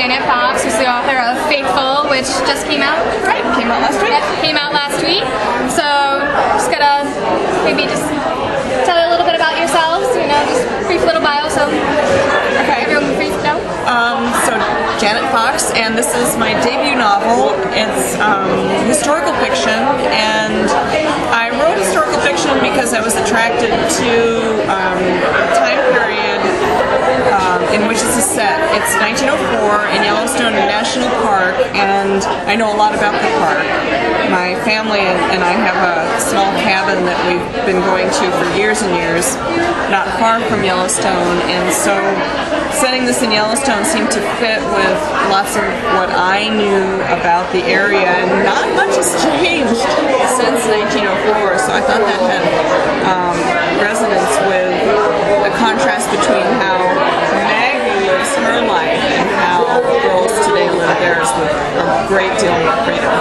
Janet Fox, who's the author of Faithful, which just came out. Right, came out last week. Came out last week. So just gotta maybe just tell a little bit about yourselves, you know, just brief little bio so everyone can please know. So Janet Fox, and this is my debut novel. It's historical fiction, and I wrote historical fiction because I was attracted to a time period in which this is set. It's 1904 in Yellowstone National Park, and I know a lot about the park. My family and I have a small cabin that we've been going to for years and years, not far from Yellowstone, and so setting this in Yellowstone seemed to fit with lots of what I knew about the area, and not much has changed since 1904, so I thought that had resonance with the contrast between how Maggie lives her life and how girls today live theirs with a great deal more freedom.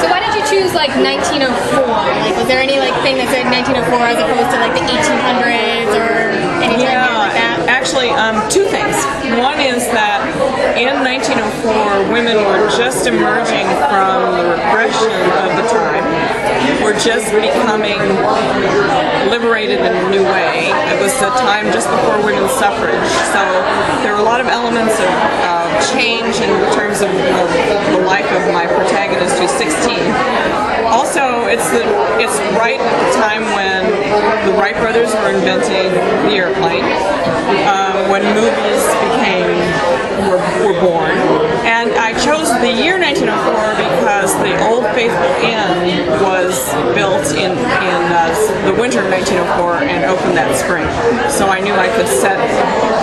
So why did you choose like 1904? Like, was there any like thing that said 1904 as opposed to like the 1800s or anything like that? Actually, two things. One is that in 1904, women were just emerging from the repression of the time. We're just becoming liberated in a new way. It was the time just before women's suffrage, so there were a lot of elements of change in terms of the life of my protagonist, who's 16. Also, it's right at the time when the Wright brothers were inventing the airplane, when movies were born, and I chose the year 1904 because the Old Faithful Inn was built in the winter of 1904 and opened that spring. So I knew I could set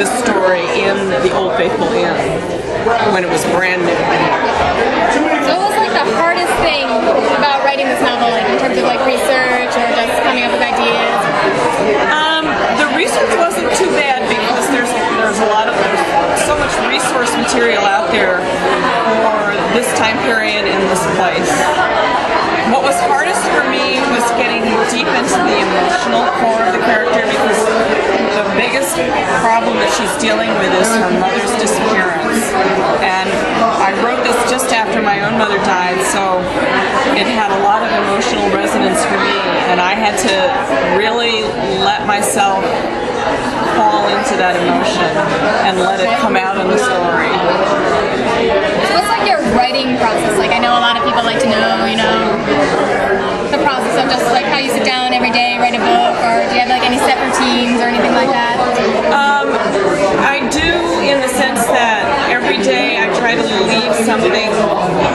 the story in the Old Faithful Inn when it was brand new. So what was like the hardest thing about writing this novel, like in terms of like research or just coming up with ideas? The research wasn't too bad because there's so much resource material out there for this time period in this place. What was hardest for me was getting deep into the emotional core of the character, because the biggest problem that she's dealing with is her mother's disappearance. And I wrote this just after my own mother died, so it had a lot of emotional resonance for me, and I had to really let myself fall into that emotion and let it come out in the story. So what's like your writing process? Like, I know a lot of people like to know, you know, the process of just like how you sit down every day, write a book, or do you have like any set routines or anything like that? I do, in the sense that every day I try to leave something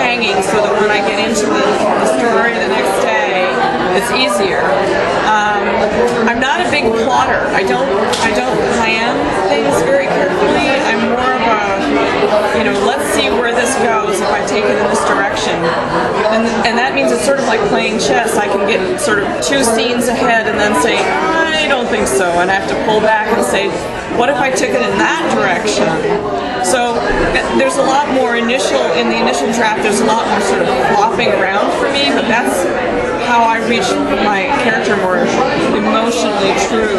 hanging so that when I get into the story the next day, it's easier. I'm not a big plotter. I don't plan things very carefully. I'm more of a, let's see where this goes if I take it in this direction. And that means it's sort of like playing chess. I can get sort of 2 scenes ahead and then say, I don't think so. And I have to pull back and say, what if I took it in that direction? So there's a lot more in the initial draft, there's a lot more sort of flopping around for me, but that's how I reach my character more emotionally true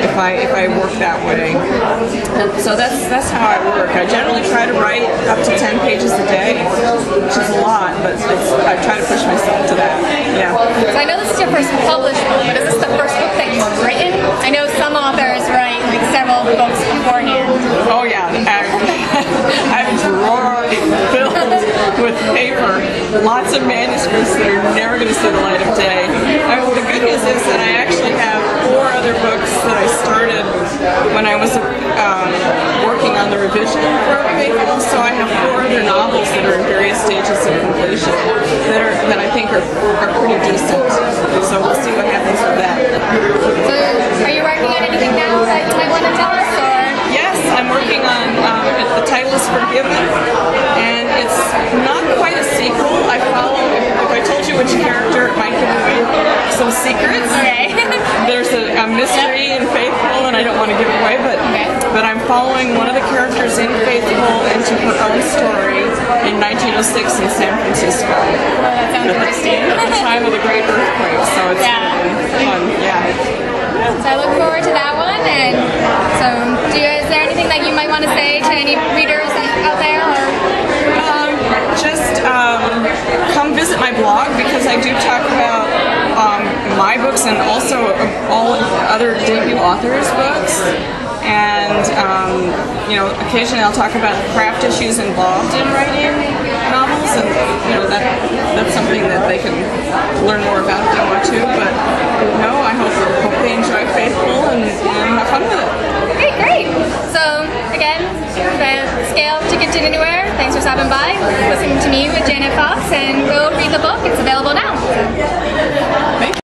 if I work that way. And so that's how I work. I generally try to write up to 10 pages a day, which is a lot, but I try to push myself to that. Yeah. So I know this is your first published book, but is this the first book that you've written? I know some authors write like several books beforehand. Oh yeah, I have a drawer filled with paper, lots of manuscripts that are never going to see the light of day. The good news is that I actually have 4 other books that I started when I was working on the revision for Faithful, so I have 4 other novels that are in various stages of completion that I think are pretty decent. So we'll see what happens with that. So are you working on anything now that you might want to tell us? Or? Yes, I'm working on, the title is Forgiven, and it's not quite a sequel. I follow, if I told you which character, it might give away some secrets. Okay. There's a mystery in Faithful, and I don't want to give it away, but I'm following one of the characters in Faithful into her own story in 1906 in San Francisco. Oh, that sounds interesting. At the time of the Great Earthquake, so it's fun, yeah. So I look forward to that one, and so is there anything that you might want to say to any readers that authors' books. And, occasionally I'll talk about craft issues involved in writing novels, and, that's something that they can learn more about if they want to. But, I hope they enjoy Faithful and have fun with it. Okay, great. So, again, the Scale Ticket to Anywhere. Thanks for stopping by, listening to me with Janet Fox, and go read the book. It's available now.